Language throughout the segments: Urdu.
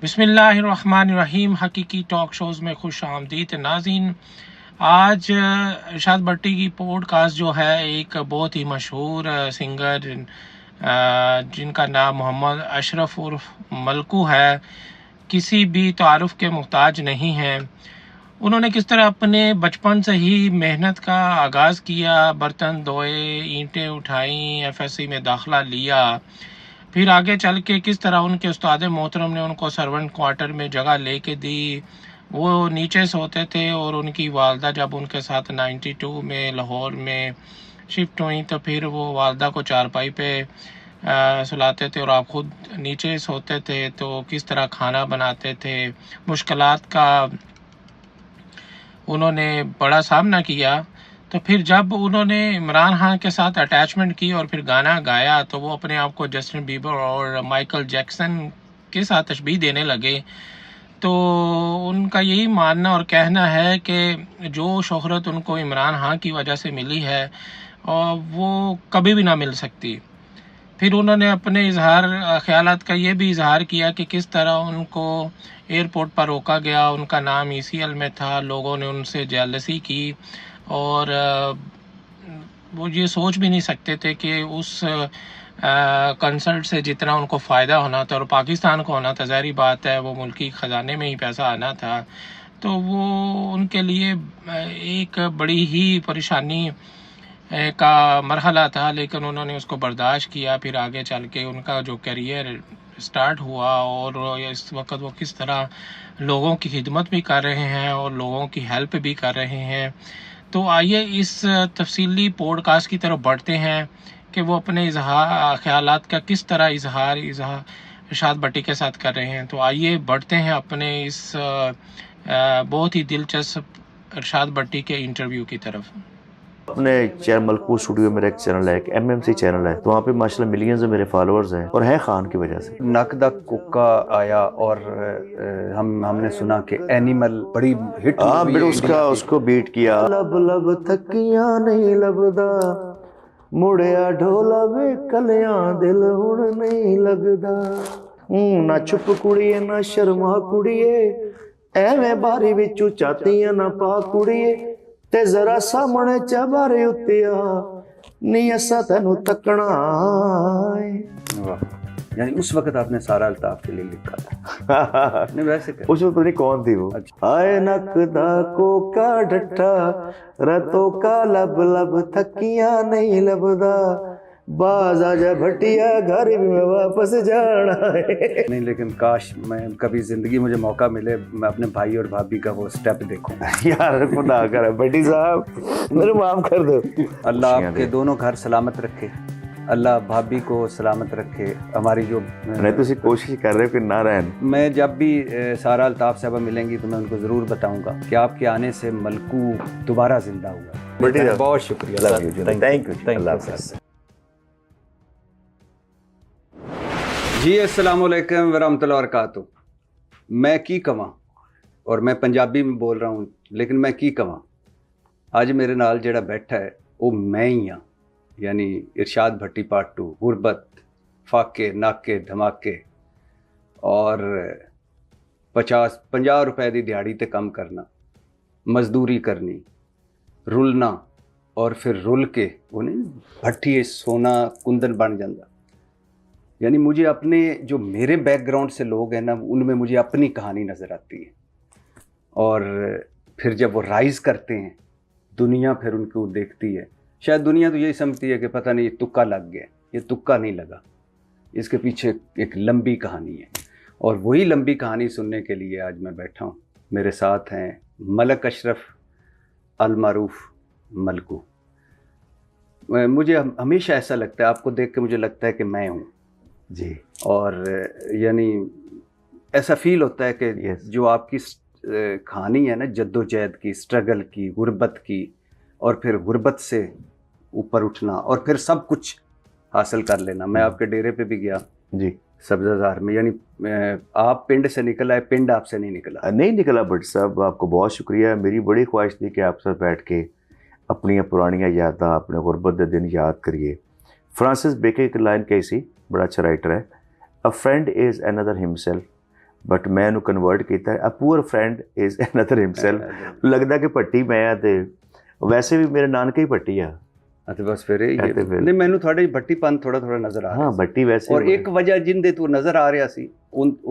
بسم اللہ الرحمن الرحیم۔ حقیقی ٹاک شوز میں خوش آمدید ناظرین۔ آج ارشاد بھٹی کی پوڈ کاسٹ جو ہے ایک بہت ہی مشہور سنگر جن کا نام محمد اشرف عرف ملکو ہے، کسی بھی تعارف کے محتاج نہیں ہیں۔ انہوں نے کس طرح اپنے بچپن سے ہی محنت کا آغاز کیا، برتن دھوئے، اینٹیں اٹھائیں، ایف ایس سی میں داخلہ لیا، پھر آگے چل کے کس طرح ان کے استاد محترم نے ان کو سرونٹ کوارٹر میں جگہ لے کے دی۔ وہ نیچے سوتے تھے اور ان کی والدہ جب ان کے ساتھ 92 میں لاہور میں شفٹ ہوئیں تو پھر وہ والدہ کو چارپائی پہ سلاتے تھے اور آپ خود نیچے سوتے تھے، تو کس طرح کھانا بناتے تھے، مشکلات کا انہوں نے بڑا سامنا کیا۔ تو پھر جب انہوں نے عمران خان کے ساتھ اٹیچمنٹ کی اور پھر گانا گایا تو وہ اپنے آپ کو جسٹن بیبر اور مائیکل جیکسن کے ساتھ تشبیہ دینے لگے۔ تو ان کا یہی ماننا اور کہنا ہے کہ جو شہرت ان کو عمران خان کی وجہ سے ملی ہے اور وہ کبھی بھی نہ مل سکتی۔ پھر انہوں نے اپنے خیالات کا یہ بھی اظہار کیا کہ کس طرح ان کو ایئرپورٹ پر روکا گیا، ان کا نام ECL میں تھا، لوگوں نے ان سے جیلسی کی اور وہ یہ سوچ بھی نہیں سکتے تھے کہ اس کنسرٹ سے جتنا ان کو فائدہ ہونا تھا اور پاکستان کو ہونا تھا، ظاہری بات ہے وہ ملکی خزانے میں ہی پیسہ آنا تھا، تو وہ ان کے لیے ایک بڑی ہی پریشانی کا مرحلہ تھا، لیکن انہوں نے اس کو برداشت کیا۔ پھر آگے چل کے ان کا جو کیریئر سٹارٹ ہوا اور اس وقت وہ کس طرح لوگوں کی خدمت بھی کر رہے ہیں اور لوگوں کی ہیلپ بھی کر رہے ہیں۔ تو آئیے اس تفصیلی پوڈ کاسٹ کی طرف بڑھتے ہیں کہ وہ اپنے خیالات کا کس طرح اظہار ارشاد بھٹی کے ساتھ کر رہے ہیں۔ تو آئیے بڑھتے ہیں اپنے اس بہت ہی دلچسپ ارشاد بھٹی کے انٹرویو کی طرف۔ اپنے چینل ملکو اسٹوڈیو میرا ایک چینل ہے، ایک MMC چینل ہے، تو وہاں پہ ماشاءاللہ ملینز میرے فالوورز ہیں اور ہے خان کی وجہ سے۔ نقدہ کوکا آیا اور ہم نے سنا کہ اینیمل بڑی ہٹ ہوئی، پھر اس کو بیٹ کیا، لب لب تھکیاں نہیں لبدا، مڑیا ڈھولا وے کلیاں دل ہن نہیں لگدا، نہ چھپ کڑیے نہ شرما کڑیے، ایویں باری وچوں چاتیاں نہ پا کڑیے، تے ذرا سامنے چبارے اتیا نہیں اسا تینوں تکنا ہے۔ یعنی اس وقت آپ نے سارا الطاف کے لیے لکھا تھا؟ نہیں ویسے اس وقت پتہ نہیں کون تھی وہ۔ آئے نقدہ کوکا ڈٹھا رتوں کا لب لب تھکیاں نہیں لبدا، باز آجا بھٹیا گھر میں واپس جانا ہے۔ نہیں لیکن کاش میں کبھی زندگی مجھے موقع ملے میں اپنے بھائی اور بھابھی کا وہ سٹیپ دیکھوں۔ یار خدا کرے بھٹی صاحب میرے معاف کر دو۔ اللہ آپ کے دونوں گھر سلامت رکھے، اللہ بھابھی کو سلامت رکھے۔ ہماری جو نہیں تو کوشش کر رہے ہو کہ نہ رہن۔ میں جب بھی سارا الطاف صاحبہ ملیں گی تو میں ان کو ضرور بتاؤں گا کہ آپ کے آنے سے ملکو دوبارہ زندہ ہوا۔ بہت شکریہ، تھینک یو، اللہ حافظ۔ جی السلام علیکم ورحمۃ اللہ وبرکاتہ۔ میں کی کواں اور میں پنجابی میں بول رہا ہوں لیکن میں کی کواں، اج میرے نال جڑا بیٹھا ہے وہ میں ہی ہاں، یعنی ارشاد بھٹی پارٹ 2، غربت، فاقے، ناکے، دھماکے اور 50 روپے دی دیہڑی تے کم کرنا، مزدوری کرنی، رلنا اور پھر رل کے وہ نہیں بھٹی سونا کندن بن جاندہ۔ یعنی مجھے اپنے جو میرے بیک گراؤنڈ سے لوگ ہیں نا ان میں مجھے اپنی کہانی نظر آتی ہے، اور پھر جب وہ رائز کرتے ہیں دنیا پھر ان کو دیکھتی ہے، شاید دنیا تو یہی سمجھتی ہے کہ پتہ نہیں یہ تکا لگ گیا، یہ تکا نہیں لگا، اس کے پیچھے ایک لمبی کہانی ہے، اور وہی لمبی کہانی سننے کے لیے آج میں بیٹھا ہوں۔ میرے ساتھ ہیں ملک اشرف المعروف ملکو۔ مجھے ہمیشہ ایسا لگتا ہے، آپ کو دیکھ کے مجھے لگتا ہے کہ میں ہوں جی، اور یعنی ایسا فیل ہوتا ہے کہ جو آپ کی کہانی ہے نا جد و جہد کی، سٹرگل کی، غربت کی، اور پھر غربت سے اوپر اٹھنا اور پھر سب کچھ حاصل کر لینا۔ میں آپ کے ڈیرے پہ بھی گیا جی، سبزہ زار میں، یعنی آپ پنڈ سے نکل آئے، پنڈ آپ سے نہیں نکلا۔ نہیں نکلا بٹ صاحب، آپ کو بہت شکریہ۔ میری بڑی خواہش تھی کہ آپ سے بیٹھ کے اپنی پرانیاں یاداں، اپنے غربت دے دن یاد کریے۔ فرانسس بیکن کی لائن کہی سی، بڑا اچھا رائٹر ہے، a friend is another himself, but ਮੈਂ ਇਹਨੂੰ ਕਨਵਰਟ ਕੀਤਾ, a poor friend is another himself. ਲੱਗਦਾ ਕਿ ਭੱਟੀ ਮੈਂ ਆ, ਤੇ ਵੈਸੇ ਵੀ ਮੇਰੇ ਨਾਨਕੇ ਹੀ ਭੱਟੀ ਆ। ਅਤੇ ਬਸ ਫਿਰ ਇਹ ਨਹੀਂ, ਮੈਨੂੰ ਤੁਹਾਡੇ ਭੱਟੀਪਨ ਥੋੜਾ ਥੋੜਾ ਨਜ਼ਰ ਆ ਰਿਹਾ। ਹਾਂ ਭੱਟੀ ਵੈਸੇ। ਔਰ ਇੱਕ ਵਜ੍ਹਾ ਜਿੰਦੇ ਤੋਂ ਨਜ਼ਰ ਆ ਰਿਹਾ ਸੀ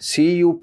CUP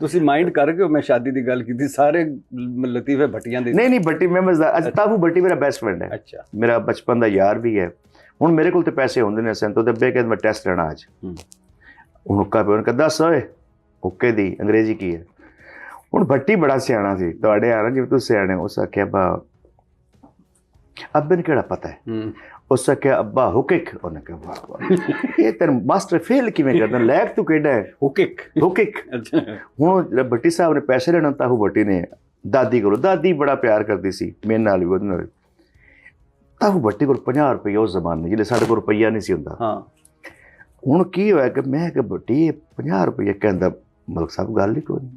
ਤੁਸੀਂ ਮਾਈਂਡ ਕਰਕੇ ਮੈਂ ਸ਼ਾਦੀ ਦੀ ਗੱਲ ਕੀਤੀ, ਸਾਰੇ ਲਤੀਫੇ ਭੱਟੀਆਂ ਦੇ। ਨਹੀਂ ਭੱਟੀ ਮੈਂ ਮਜ਼ਦਾ। ਅੱਛਾ ਤਾਫੂ ਭੱਟੀ ਮੇਰਾ ਬੈਸਟ ਫਰੈਂਡ ਹੈ। ਅੱਛਾ ਮੇਰਾ ਬਚਪਨ ਦਾ ਯਾਰ ਵੀ ਹੈ। ਹੁਣ ਮੇਰੇ ਕੋਲ ਤੇ ਪੈਸੇ ਹੁੰਦੇ ਨੇ ਸੈਂਤੋ ਤੇ ਅੱਬੇ ਕਹਿੰਦਾ ਮੈਂ ਟੈਸਟ ਲੈਣਾ ਅੱਜ। ਹੁਣ ਹੁੱਕਾ ਪਿਓ ਨੇ ਕਹਿੰਦਾ ਦੱਸ ਓਏ ਹੁੱਕੇ ਦੀ ਅੰਗਰੇਜ਼ੀ ਕੀ ਹੈ। ਹੁਣ ਭੱਟੀ ਬੜਾ ਸਿਆਣਾ ਸੀ, ਤੁਹਾਡੇ ਆ ਨਾ ਜਿਵੇਂ ਤੁਸੀਂ ਸਿਆਣੇ। ਉਸ ਆਖਿਆ ਅੱਬਾ, ਅੱਬੇ ਨੂੰ ਕਿਹੜਾ ਪਤਾ ਹੈ। ਉਸ ਆਖਿਆ ਅੱਬਾ ਹੁਕਿਕ। ਉਹਨੇ ਕਿਹਾ ਵਾਹ ਵਾਹ ਇਹ ਤੇਰਾ ਮਾਸਟਰ ਫੇਲ ਕਿਵੇਂ ਕਰਦਾ, ਲੈਕ ਤੂੰ ਕਿਹੜਾ ਹੈ। ਹੁਕਿਕ। ਹੁਣ ਭੱਟੀ ਸਾਹਿਬ ਨੇ ਪੈਸੇ ਲੈਣਾ, ਤਾਹੂ ਭੱਟੀ ਨੇ ਦਾਦੀ ਕੋਲ, ਦਾਦੀ ਬੜਾ ਪਿਆਰ ਕਰਦੀ ਸੀ ਮੇਰੇ ਨਾਲ ਵੀ, ਉਹਦੇ ਨਾਲ। ਤਾਹੂ ਭੱਟੀ ਕੋਲ 50 ਰੁਪਏ ਉਸ ਜ਼ਮਾਨੇ, ਜਿਹੜੇ ਸਾਡੇ ਕੋਲ ਰੁਪਈਆ ਨਹੀਂ ਸੀ ਹੁੰਦਾ। ਹੁਣ ਕੀ ਹੋਇਆ ਕਿ ਮੈਂ ਕਿ ਭੱਟੀ 50 ਰੁਪਏ ਕਹਿੰਦਾ, ਮਲਕ ਸਾਹਿਬ ਗੱਲ ਹੀ ਕੋਈ ਨਹੀਂ।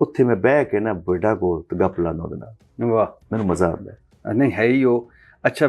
ਉੱਥੇ ਮੈਂ ਬਹਿ ਕੇ ਨਾ ਬੇਟਾ ਕੋਲ ਤੇ ਗੱਪ ਲਾਉਂਦਾ ਉਹਦੇ ਨਾਲ। ਵਾਹ ਮੈਨੂੰ ਮਜ਼ਾ ਆਉਂਦਾ। ਨਹੀਂ ਹੈ ਹੀ ਉਹ। ਅੱਛਾ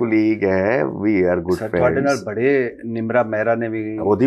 ਕੋਲੀਗ ਹੈ, ਵੀ ਆਰ ਗੁੱਡ ਫਰੈਂਡਸ। ਤੁਹਾਡੇ ਨਾਲ ਬੜੇ ਨਿਮਰਾ ਮਹਿਰਾ ਨੇ ਵੀ ਉਹਦੀ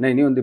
ਨਹੀਂ ਉਹਦੀ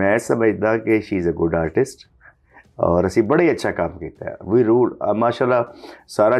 ਮੈਂ ਸਮਝਦਾ ਕਿ she is a good artist ਔਰ ਅਸੀਂ ਬੜਾ ਹੀ ਅੱਛਾ ਕੰਮ ਕੀਤਾ ਹੈ ਵੀ ਰੂਲ ਮਾਸ਼ਾਅੱਲਾ ਸਾਰਾ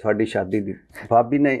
ਤੁਹਾਡੀ ਸ਼ਾਦੀ ਦੀ, ਭਾਬੀ ਨੇ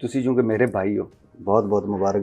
ਤੁਸੀਂ ਜੋ ਕਿ ਮੇਰੇ ਭਾਈ ਹੋ, ਬਹੁਤ ਬਹੁਤ ਮੁਬਾਰਕ।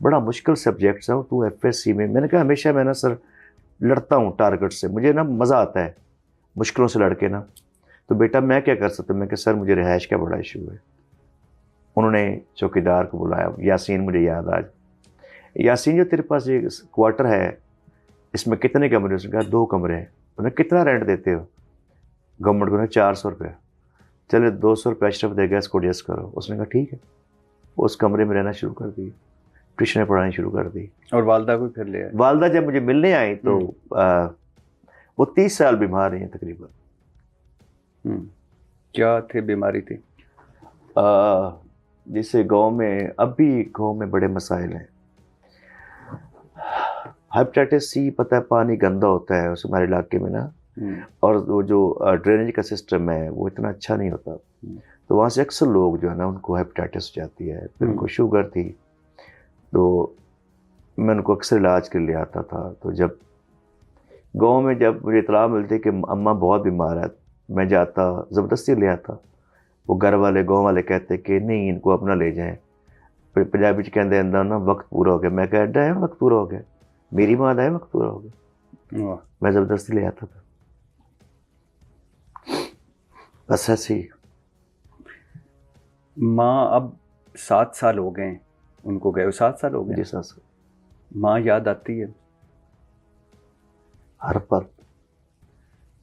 بڑا مشکل سبجیکٹس ہیں تو FSC میں. میں نے کہا ہمیشہ میں نا سر لڑتا ہوں ٹارگٹ سے, مجھے نا مزہ آتا ہے مشکلوں سے لڑ کے نا. تو بیٹا میں کیا کر سکتا ہوں؟ میں کہ سر مجھے رہائش کا بڑا ایشو ہے. انہوں نے چوکیدار کو بلایا, یاسین مجھے یاد آج, یاسین جو تیرے پاس یہ کوارٹر ہے اس میں کتنے کمرے؟ اس نے کہا 2 کمرے ہیں. انہیں کتنا رینٹ دیتے ہو؟ گورنمنٹ کو 400 روپے. چلے 200 روپے اشرف دے گا, اس کو ایڈجسٹ کرو. اس نے کہا ٹھیک ہے. اس کمرے میں رہنا شروع کر دی, ٹیوشنیں پڑھانی شروع کر دی. اور والدہ کو پھر لے آئے؟ والدہ جب مجھے ملنے آئی تو وہ 30 سال بیمار رہی ہیں تقریباً. کیا تھے بیماری تھی؟ جسے گاؤں میں اب بھی گاؤں میں بڑے مسائل ہیں. ہیپیٹائٹس C, پتہ ہے پانی گندا ہوتا ہے اس ہمارے علاقے میں نا, اور وہ جو ڈرینیج کا سسٹم ہے وہ اتنا اچھا نہیں ہوتا. تو وہاں سے اکثر لوگ جو ہے نا ان کو ہیپیٹائٹس ہو جاتی ہے. پھر ان کو شوگر تھی تو میں ان کو اکثر علاج کے لیے آتا تھا. تو جب گاؤں میں جب مجھے اطلاع ملتی کہ اماں بہت بیمار ہے, میں جاتا زبردستی لے آتا. وہ گھر والے گاؤں والے کہتے کہ نہیں ان کو اپنا لے جائیں. پھر پنجابی چ کہتے اندر نا وقت پورا ہو گیا. میں کہا ایڈا ہے وقت پورا ہو گیا, میری ماں ہے وقت پورا ہو گیا. میں زبردستی لے آتا تھا. بس ایسے ہی. ماں اب 7 سال ہو گئے ان کو گئے, 7 سال ہو گئے. جی سر. ماں یاد آتی ہے ہر پر.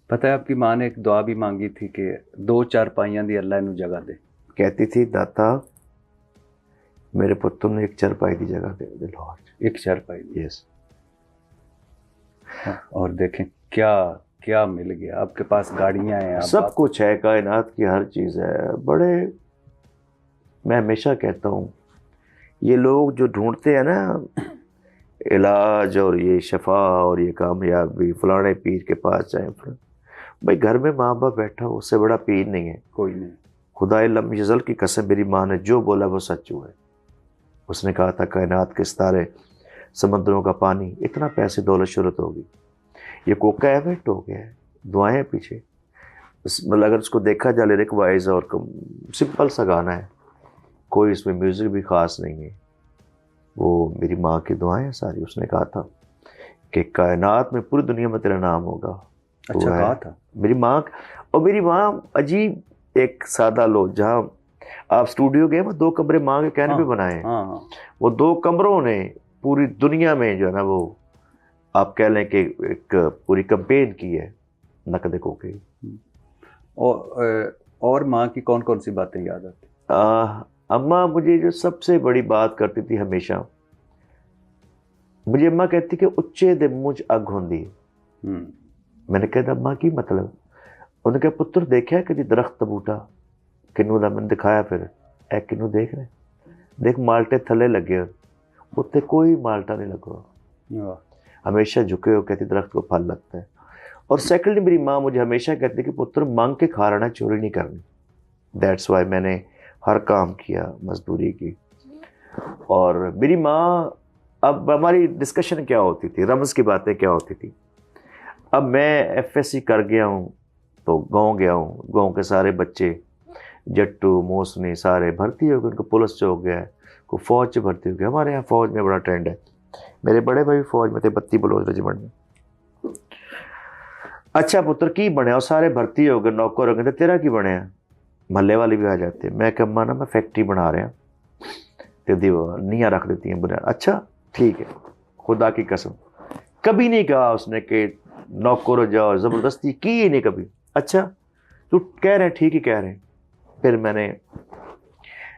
پتہ ہے آپ کی ماں نے ایک دعا بھی مانگی تھی کہ 2 چارپائیاں دی اللہ انہوں جگہ دے. کہتی تھی داتا میرے پتر نے 1 چارپائی دی جگہ دے دے لاہور. 1 چارپائی دی. یس. اور دیکھیں کیا کیا مل گیا آپ کے پاس, گاڑیاں ہیں, سب کچھ ہے, کائنات کی ہر چیز ہے. بڑے میں ہمیشہ کہتا ہوں یہ لوگ جو ڈھونڈتے ہیں نا علاج اور یہ شفا اور یہ کامیابی فلانے پیر کے پاس جائیں, بھائی گھر میں ماں باپ بیٹھا ہو اس سے بڑا پیر نہیں ہے کوئی نہیں. خدا لم یزل کی قسم میری ماں نے جو بولا وہ سچ ہوا ہے. اس نے کہا تھا کائنات کے ستارے سمندروں کا پانی, اتنا پیسے دولت شہرت ہوگی, یہ کوکا ایوینٹ ہو گیا ہے, دعائیں پیچھے. مطلب اگر اس کو دیکھا جائے لیرک وائز اور سمپل سا گانا ہے, کوئی اس میں میوزک بھی خاص نہیں ہے, وہ میری ماں کی دعائیں ہیں ساری. اس نے کہا تھا کہ کائنات میں پوری دنیا میں تیرا نام ہوگا. اچھا کہا تھا میری ماں. اور میری ماں عجیب ایک سادہ لوگ, جہاں آپ اسٹوڈیو گئے وہ 2 کمرے ماں کے کہنے پہ بنائے ہیں, وہ 2 کمروں نے پوری دنیا میں جو ہے نا وہ آپ کہہ لیں کہ ایک پوری کمپین کی ہے نقد کوکے. اور ماں کی کون کون سی باتیں یاد آتی؟ اماں مجھے جو سب سے بڑی بات کرتی تھی ہمیشہ, مجھے اماں کہتی کہ اچے دے مجھ اگ ہوندی. میں نے کہا اماں کی مطلب؟ انہوں نے کہا پتر دیکھا کہ درخت بوٹا کنوں دا, میں نے دکھایا. پھر اے کنوں دیکھ رہے, دیکھ مالٹے تھلے لگے, اتنے کوئی مالٹا نہیں لگا, ہمیشہ جھکے ہو. کہتی درخت کو پھل لگتا ہے. اور سیکنڈلی میری ماں مجھے ہمیشہ کہتی کہ پتر مانگ کے کھا رہنا, چوری نہیں کرنی. دیٹس وائی میں نے ہر کام کیا, مزدوری کی. اور میری ماں, اب ہماری ڈسکشن کیا ہوتی تھی, رمز کی باتیں کیا ہوتی تھی. اب میں FSC کر گیا ہوں تو گاؤں گیا ہوں, گاؤں کے سارے بچے جٹو موسمی سارے بھرتی ہو گئے, ان کو پولیس سے ہو گیا ہے, کو فوج سے بھرتی ہو گیا. ہمارے یہاں فوج میں بڑا ٹرینڈ ہے, میرے بڑے بھائی فوج میں تھے 32 بلوچ ریجیمنٹ میں. اچھا پتر کی بنے, اور سارے بھرتی ہو گئے, نوکر ہو گئے, تیرا کی بنے ہیں؟ محلے والے بھی آ جاتے. میں کہ اماں نا میں فیکٹری بنا رہے ہیں, نیاں رکھ دیتی ہیں بنا. اچھا ٹھیک ہے, خدا کی قسم کبھی نہیں کہا اس نے کہ نوکر ہو جاؤ, زبردستی کی ہی نہیں کبھی. اچھا تو کہہ رہے ہیں, ٹھیک ہی کہہ رہے ہیں. پھر میں نے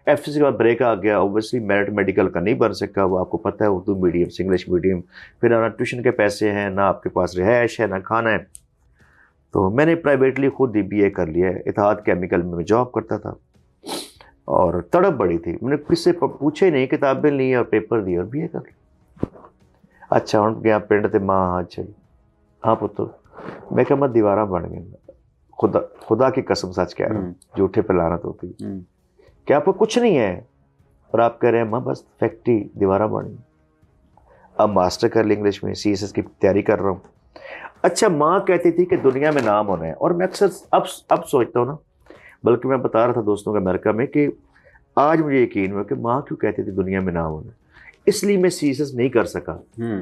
FSC کے بعد بریک آ گیا. اوبیسلی میرٹ میڈیکل کا نہیں بن سکا, وہ آپ کو پتہ ہے اردو میڈیم سے انگلش میڈیم, پھر نہ ٹیوشن کے پیسے ہیں, نہ آپ کے پاس رہائش ہے, نہ کھانا ہے. تو میں نے پرائیویٹلی خود ہی BA کر لیا ہے. اتحاد کیمیکل میں جاب کرتا تھا, اور تڑپ بڑی تھی. میں نے کس سے پوچھے نہیں, کتابیں لی اور پیپر دی اور BA کر لی. اچھا ہوں گیا پنڈ تے ماں, اچھا جی ہاں پتر. میں کہ میں دیوارہ بن گیا, خدا کی قسم سچ کہہ رہا ہوں, جھوٹے پہ لعنت ہوتی. کہ آپ کو کچھ نہیں ہے اور آپ کہہ رہے ہیں ماں بس فیکٹری دیوارہ بن گئی. اب ماسٹر کر لی انگلش میں, CSS کی تیاری کر رہا ہوں. اچھا ماں کہتی تھی کہ دنیا میں نام ہونا ہے, اور میں اکثر اب سوچتا ہوں نا, بلکہ میں بتا رہا تھا دوستوں کے امریکہ میں کہ آج مجھے یقین ہوا کہ ماں کیوں کہتی تھی دنیا میں نام ہونا ہے. اس لیے میں سیریس نہیں کر سکا.